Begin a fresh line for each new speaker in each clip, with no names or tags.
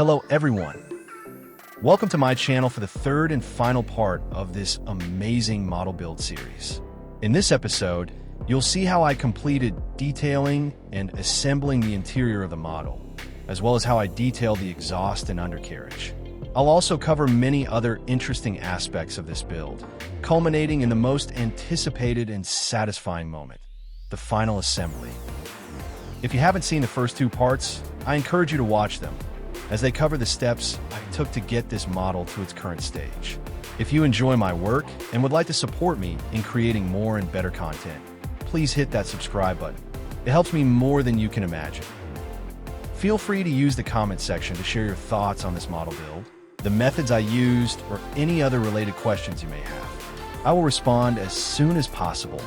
Hello everyone. Welcome to my channel for the third and final part of this amazing model build series. In this episode, you'll see how I completed detailing and assembling the interior of the model, as well as how I detailed the exhaust and undercarriage. I'll also cover many other interesting aspects of this build, culminating in the most anticipated and satisfying moment, the final assembly. If you haven't seen the first two parts, I encourage you to watch them, as they cover the steps I took to get this model to its current stage. If you enjoy my work and would like to support me in creating more and better content, please hit that subscribe button. It helps me more than you can imagine. Feel free to use the comment section to share your thoughts on this model build, the methods I used, or any other related questions you may have. I will respond as soon as possible.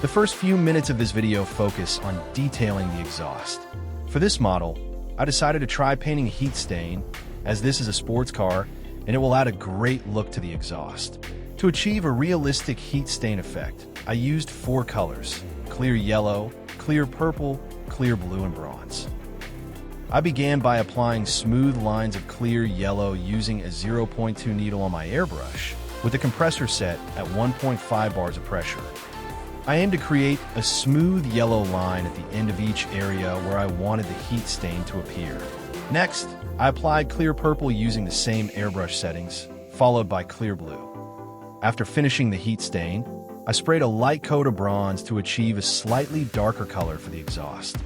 The first few minutes of this video focus on detailing the exhaust. For this model, I decided to try painting a heat stain, as this is a sports car and it will add a great look to the exhaust. To achieve a realistic heat stain effect, I used four colors: clear yellow, clear purple, clear blue, and bronze. I began by applying smooth lines of clear yellow using a 0.2 needle on my airbrush, with the compressor set at 1.5 bars of pressure. I aim to create a smooth yellow line at the end of each area where I wanted the heat stain to appear. Next, I applied clear purple using the same airbrush settings, followed by clear blue. After finishing the heat stain, I sprayed a light coat of bronze to achieve a slightly darker color for the exhaust.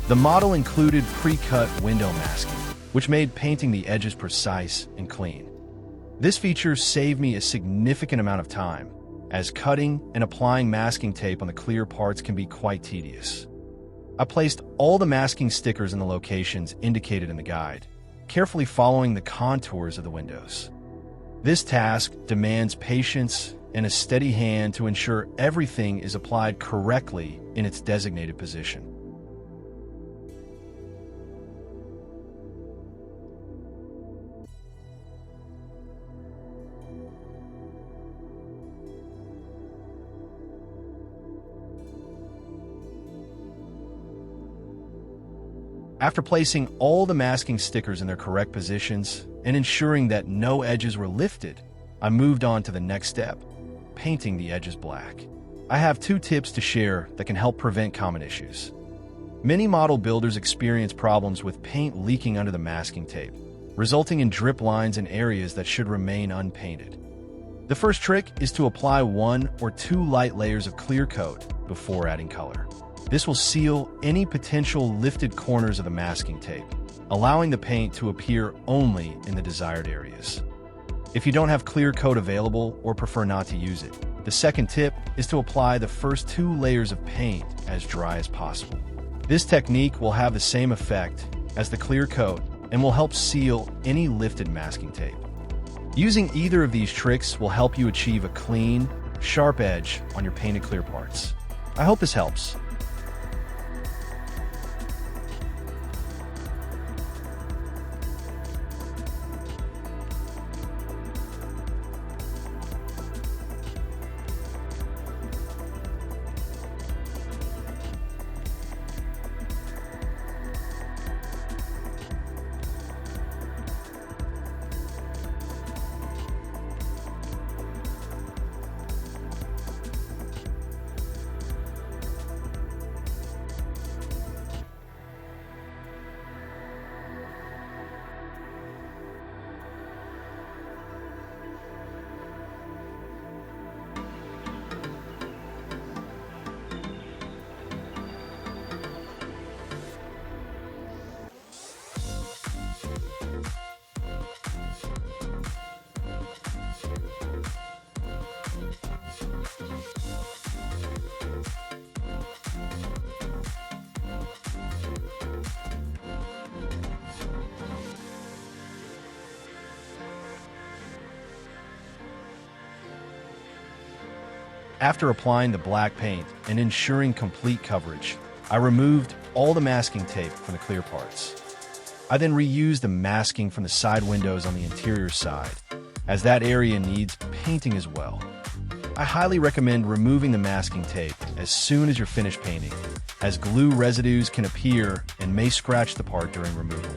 The model included pre-cut window masking, which made painting the edges precise and clean. This feature saved me a significant amount of time, as cutting and applying masking tape on the clear parts can be quite tedious. I placed all the masking stickers in the locations indicated in the guide, carefully following the contours of the windows. This task demands patience and a steady hand to ensure everything is applied correctly in its designated position. After placing all the masking stickers in their correct positions and ensuring that no edges were lifted, I moved on to the next step, painting the edges black. I have 2 tips to share that can help prevent common issues. Many model builders experience problems with paint leaking under the masking tape, resulting in drip lines in areas that should remain unpainted. The first trick is to apply 1 or 2 light layers of clear coat before adding color. This will seal any potential lifted corners of the masking tape, allowing the paint to appear only in the desired areas. If you don't have clear coat available or prefer not to use it, the second tip is to apply the first 2 layers of paint as dry as possible. This technique will have the same effect as the clear coat and will help seal any lifted masking tape. Using either of these tricks will help you achieve a clean, sharp edge on your painted clear parts. I hope this helps. After applying the black paint and ensuring complete coverage, I removed all the masking tape from the clear parts. I then reused the masking from the side windows on the interior side, as that area needs painting as well. I highly recommend removing the masking tape as soon as you're finished painting, as glue residues can appear and may scratch the part during removal.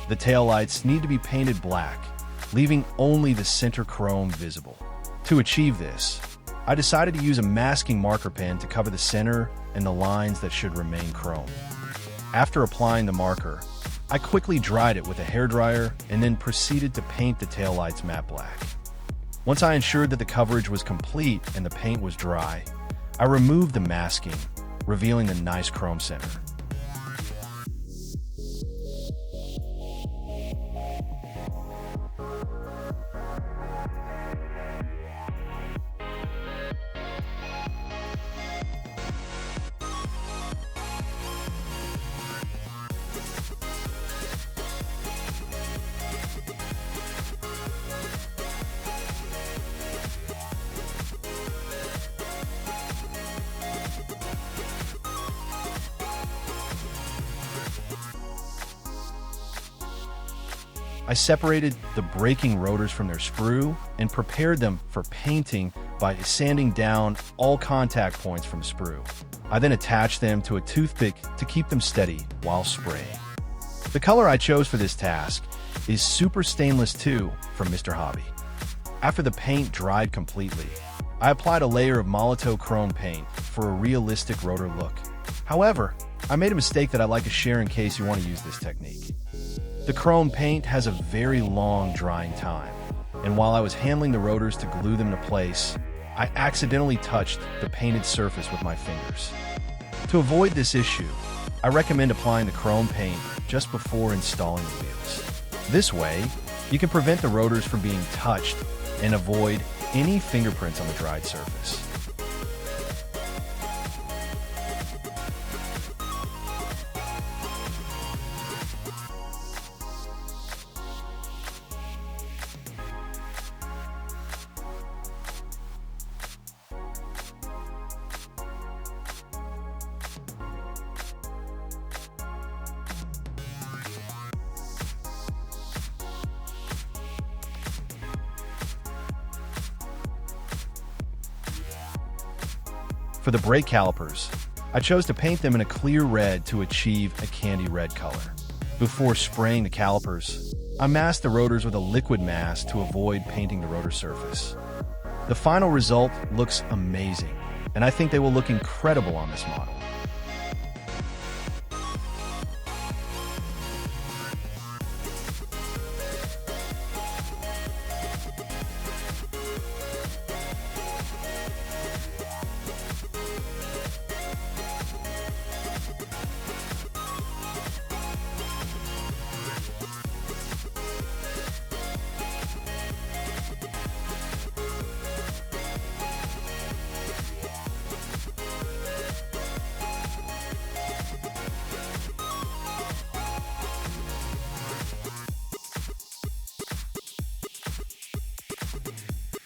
The taillights need to be painted black, leaving only the center chrome visible. To achieve this, I decided to use a masking marker pen to cover the center and the lines that should remain chrome. After applying the marker, I quickly dried it with a hairdryer and then proceeded to paint the taillights matte black. Once I ensured that the coverage was complete and the paint was dry, I removed the masking, revealing the nice chrome center. I separated the braking rotors from their sprue and prepared them for painting by sanding down all contact points from the sprue. I then attached them to a toothpick to keep them steady while spraying. The color I chose for this task is Super Stainless 2 from Mr. Hobby. After the paint dried completely, I applied a layer of Molotow chrome paint for a realistic rotor look. However, I made a mistake that I'd like to share in case you want to use this technique. The chrome paint has a very long drying time, and while I was handling the rotors to glue them to place, I accidentally touched the painted surface with my fingers. To avoid this issue, I recommend applying the chrome paint just before installing the wheels. This way, you can prevent the rotors from being touched and avoid any fingerprints on the dried surface. For the brake calipers, I chose to paint them in a clear red to achieve a candy red color. Before spraying the calipers, I masked the rotors with a liquid mask to avoid painting the rotor surface. The final result looks amazing, and I think they will look incredible on this model.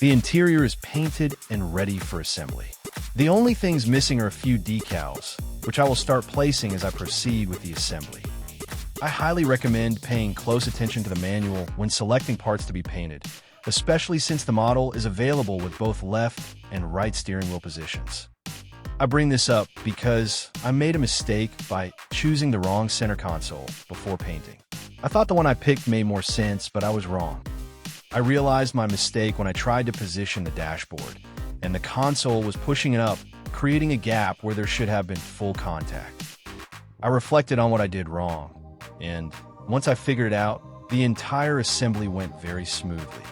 The interior is painted and ready for assembly. The only things missing are a few decals, which I will start placing as I proceed with the assembly. I highly recommend paying close attention to the manual when selecting parts to be painted, especially since the model is available with both left and right steering wheel positions. I bring this up because I made a mistake by choosing the wrong center console before painting. I thought the one I picked made more sense, but I was wrong. I realized my mistake when I tried to position the dashboard, and the console was pushing it up, creating a gap where there should have been full contact. I reflected on what I did wrong, and once I figured it out, the entire assembly went very smoothly.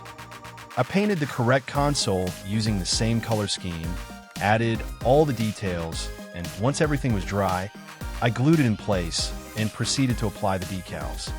I painted the correct console using the same color scheme, added all the details, and once everything was dry, I glued it in place and proceeded to apply the decals.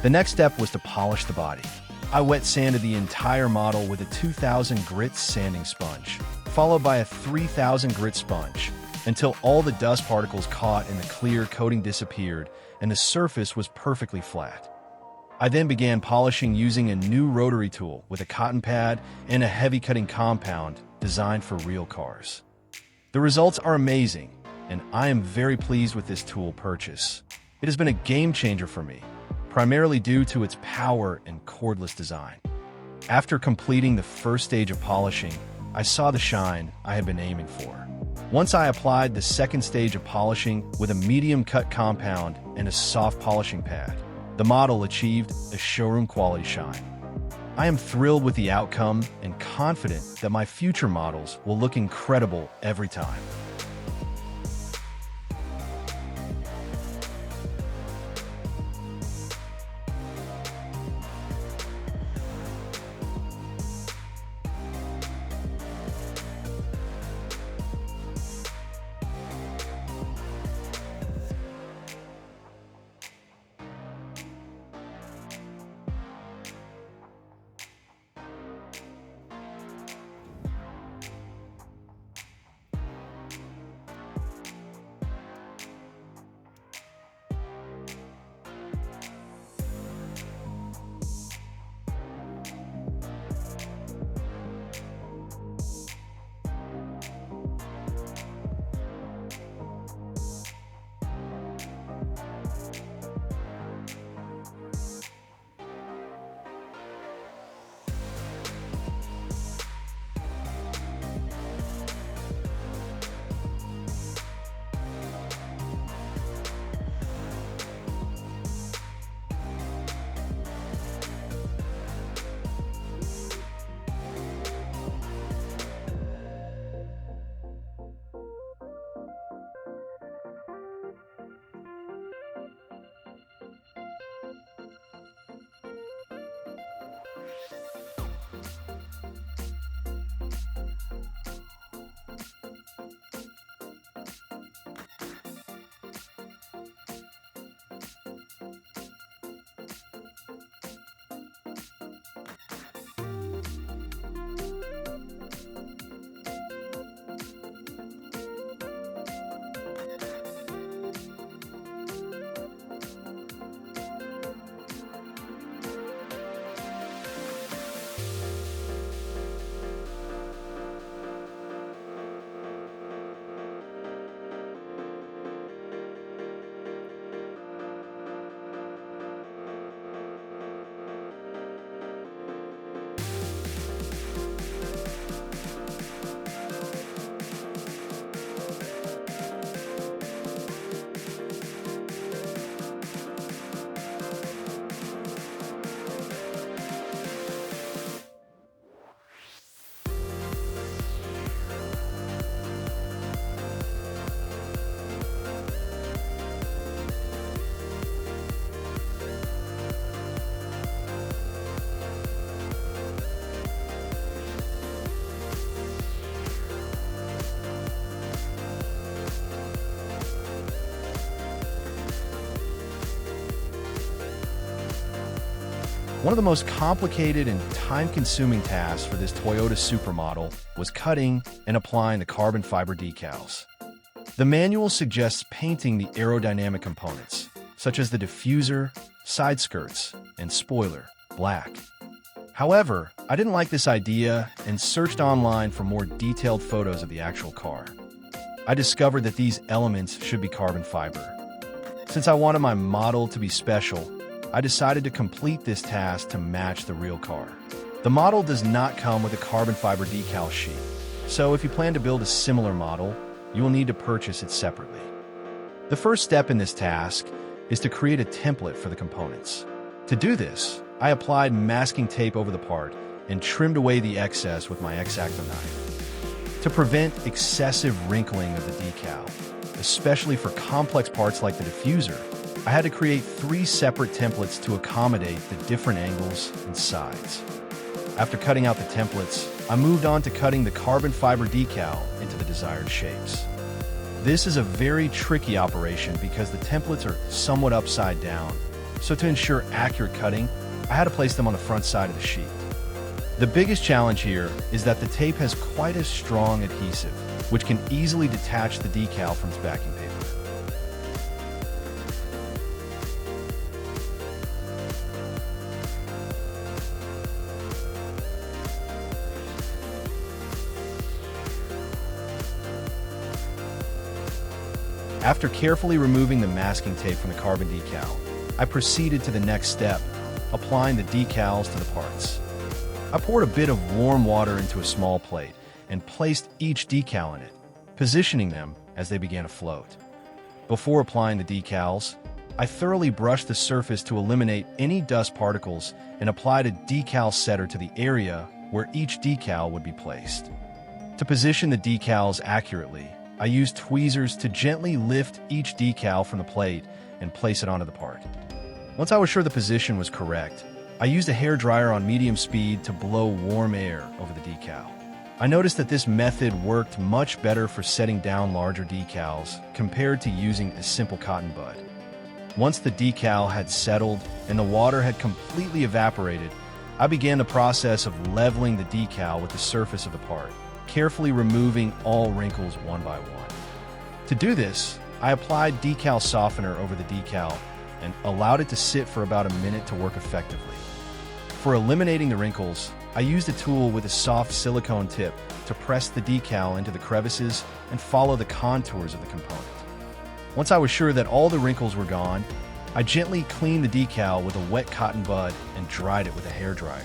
The next step was to polish the body. I wet sanded the entire model with a 2000 grit sanding sponge, followed by a 3000 grit sponge, until all the dust particles caught in the clear coating disappeared and the surface was perfectly flat. I then began polishing using a new rotary tool with a cotton pad and a heavy cutting compound designed for real cars. The results are amazing, and I am very pleased with this tool purchase. It has been a game changer for me, primarily due to its power and cordless design. After completing the first stage of polishing, I saw the shine I had been aiming for. Once I applied the second stage of polishing with a medium cut compound and a soft polishing pad, the model achieved a showroom quality shine. I am thrilled with the outcome and confident that my future models will look incredible every time. One of the most complicated and time-consuming tasks for this Toyota Supra model was cutting and applying the carbon fiber decals. The manual suggests painting the aerodynamic components, such as the diffuser, side skirts, and spoiler, black. However, I didn't like this idea and searched online for more detailed photos of the actual car. I discovered that these elements should be carbon fiber. Since I wanted my model to be special, I decided to complete this task to match the real car. The model does not come with a carbon fiber decal sheet, so if you plan to build a similar model, you will need to purchase it separately. The first step in this task is to create a template for the components. To do this, I applied masking tape over the part and trimmed away the excess with my X-Acto knife. To prevent excessive wrinkling of the decal, especially for complex parts like the diffuser, I had to create 3 separate templates to accommodate the different angles and sides. After cutting out the templates, I moved on to cutting the carbon fiber decal into the desired shapes. This is a very tricky operation because the templates are somewhat upside down, so to ensure accurate cutting, I had to place them on the front side of the sheet. The biggest challenge here is that the tape has quite a strong adhesive, which can easily detach the decal from its backing paper. After carefully removing the masking tape from the carbon decal, I proceeded to the next step, applying the decals to the parts. I poured a bit of warm water into a small plate and placed each decal in it, positioning them as they began to float. Before applying the decals, I thoroughly brushed the surface to eliminate any dust particles and applied a decal setter to the area where each decal would be placed. To position the decals accurately, I used tweezers to gently lift each decal from the plate and place it onto the part. Once I was sure the position was correct, I used a hairdryer on medium speed to blow warm air over the decal. I noticed that this method worked much better for setting down larger decals compared to using a simple cotton bud. Once the decal had settled and the water had completely evaporated, I began the process of leveling the decal with the surface of the part, carefully removing all wrinkles one by one. To do this, I applied decal softener over the decal and allowed it to sit for about a minute to work effectively. For eliminating the wrinkles, I used a tool with a soft silicone tip to press the decal into the crevices and follow the contours of the component. Once I was sure that all the wrinkles were gone, I gently cleaned the decal with a wet cotton bud and dried it with a hairdryer.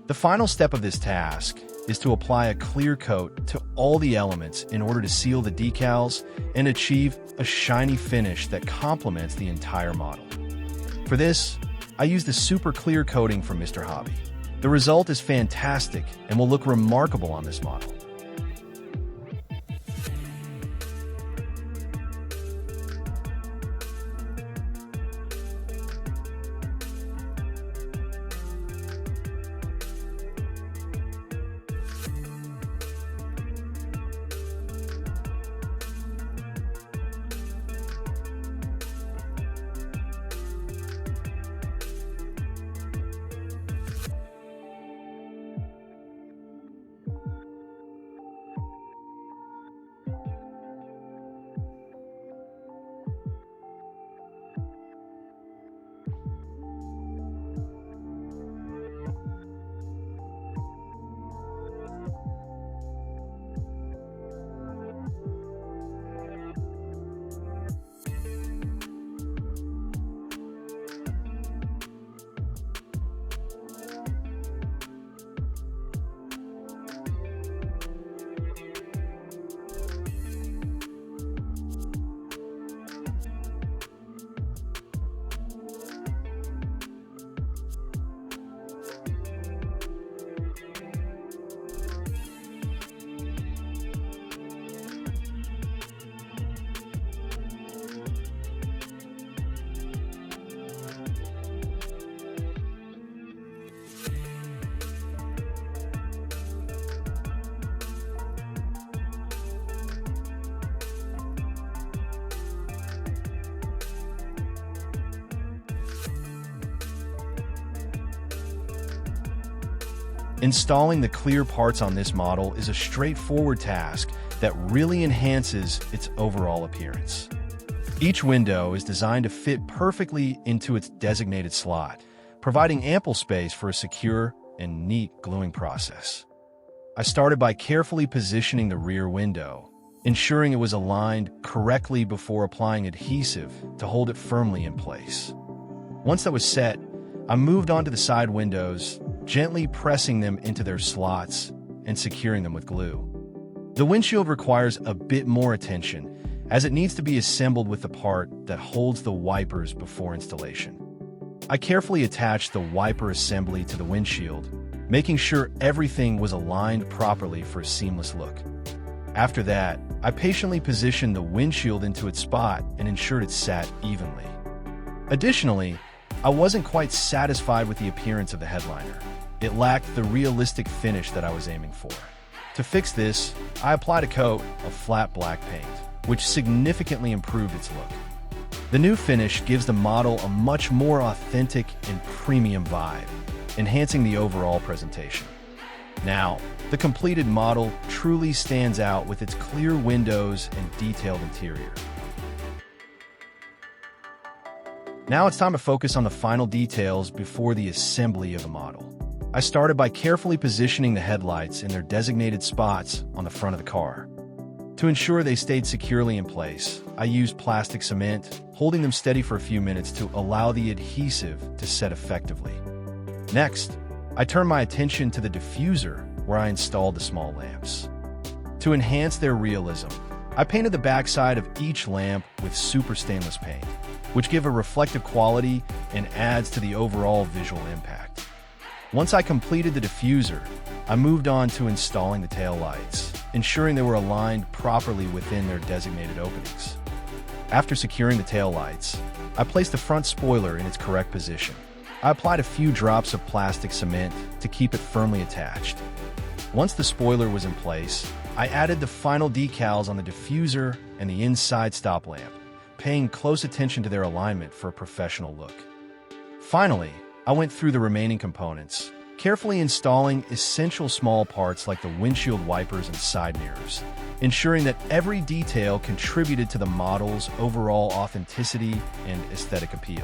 The final step of this task is to apply a clear coat to all the elements in order to seal the decals and achieve a shiny finish that complements the entire model. For this, I used the super clear coating from Mr. Hobby. The result is fantastic and will look remarkable on this model. Installing the clear parts on this model is a straightforward task that really enhances its overall appearance. Each window is designed to fit perfectly into its designated slot, providing ample space for a secure and neat gluing process. I started by carefully positioning the rear window, ensuring it was aligned correctly before applying adhesive to hold it firmly in place. Once that was set, I moved on to the side windows, gently pressing them into their slots and securing them with glue. The windshield requires a bit more attention, as it needs to be assembled with the part that holds the wipers before installation. I carefully attached the wiper assembly to the windshield, making sure everything was aligned properly for a seamless look. After that, I patiently positioned the windshield into its spot and ensured it sat evenly. Additionally, I wasn't quite satisfied with the appearance of the headliner. It lacked the realistic finish that I was aiming for. To fix this, I applied a coat of flat black paint, which significantly improved its look. The new finish gives the model a much more authentic and premium vibe, enhancing the overall presentation. Now, the completed model truly stands out with its clear windows and detailed interior. Now it's time to focus on the final details before the assembly of the model. I started by carefully positioning the headlights in their designated spots on the front of the car. To ensure they stayed securely in place, I used plastic cement, holding them steady for a few minutes to allow the adhesive to set effectively. Next, I turned my attention to the diffuser, where I installed the small lamps. To enhance their realism, I painted the backside of each lamp with super stainless paint, which give a reflective quality and adds to the overall visual impact. Once I completed the diffuser, I moved on to installing the taillights, ensuring they were aligned properly within their designated openings. After securing the taillights, I placed the front spoiler in its correct position. I applied a few drops of plastic cement to keep it firmly attached. Once the spoiler was in place, I added the final decals on the diffuser and the inside stop lamp, paying close attention to their alignment for a professional look. Finally, I went through the remaining components, carefully installing essential small parts like the windshield wipers and side mirrors, ensuring that every detail contributed to the model's overall authenticity and aesthetic appeal.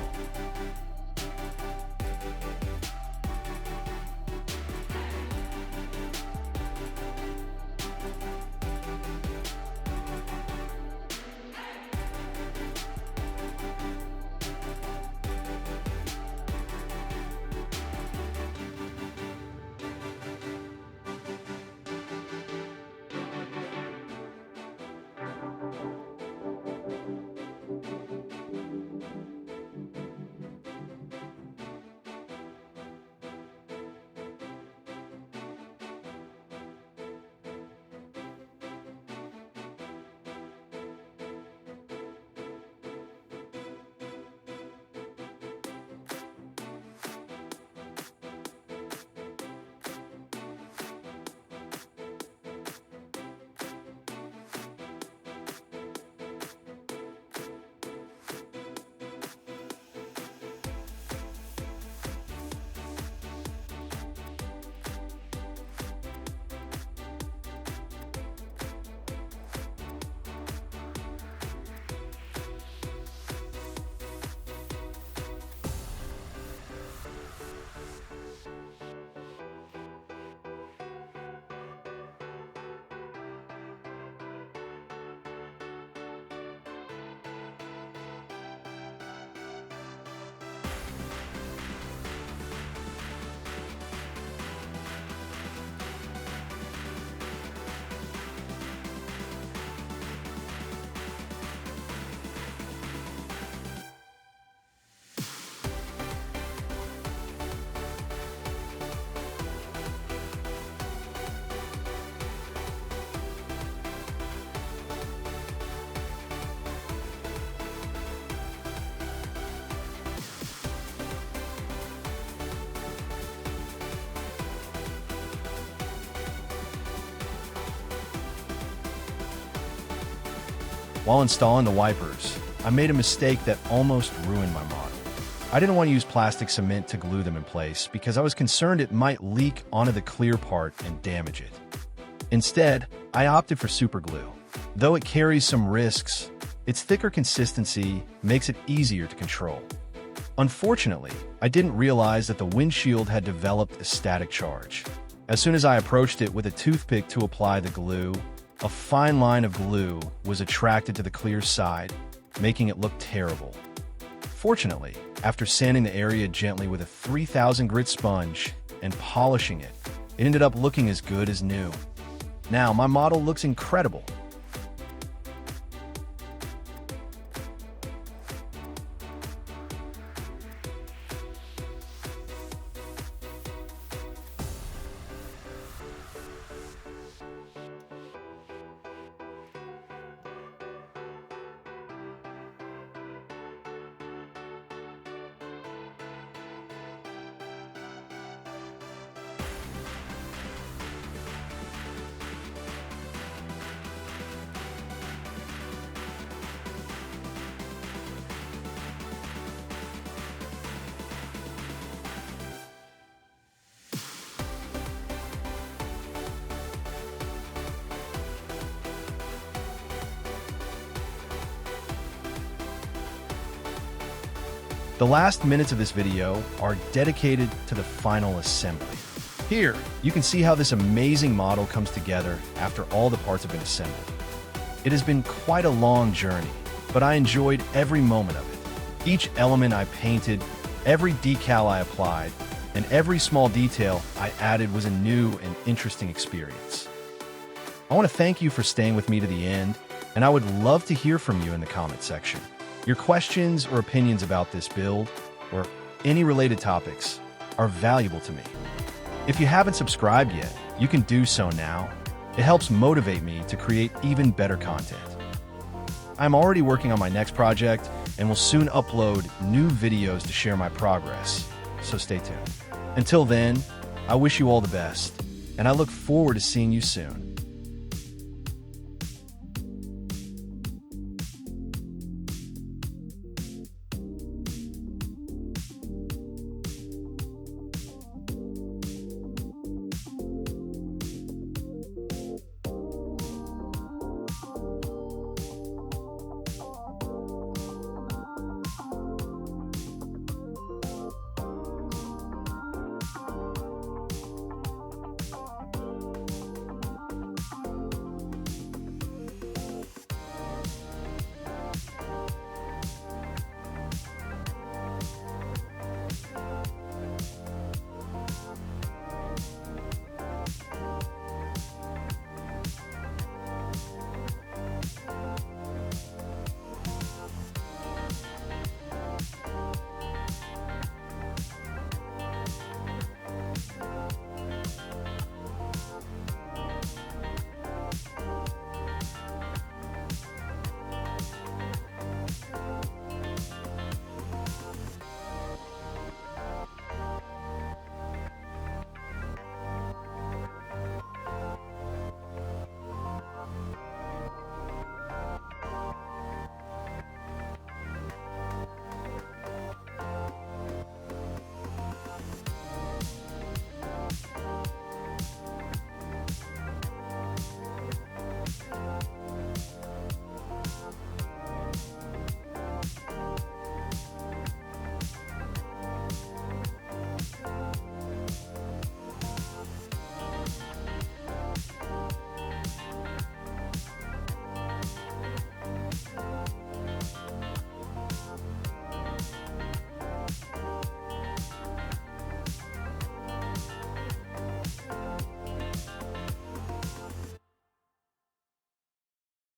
While installing the wipers, I made a mistake that almost ruined my model. I didn't want to use plastic cement to glue them in place because I was concerned it might leak onto the clear part and damage it. Instead, I opted for super glue. Though it carries some risks, its thicker consistency makes it easier to control. Unfortunately, I didn't realize that the windshield had developed a static charge. As soon as I approached it with a toothpick to apply the glue, a fine line of glue was attracted to the clear side, making it look terrible. Fortunately, after sanding the area gently with a 3000 grit sponge and polishing it, it ended up looking as good as new. Now my model looks incredible. The last minutes of this video are dedicated to the final assembly. Here, you can see how this amazing model comes together after all the parts have been assembled. It has been quite a long journey, but I enjoyed every moment of it. Each element I painted, every decal I applied, and every small detail I added was a new and interesting experience. I want to thank you for staying with me to the end, and I would love to hear from you in the comment section. Your questions or opinions about this build, or any related topics, are valuable to me. If you haven't subscribed yet, you can do so now. It helps motivate me to create even better content. I'm already working on my next project and will soon upload new videos to share my progress, so stay tuned. Until then, I wish you all the best, and I look forward to seeing you soon.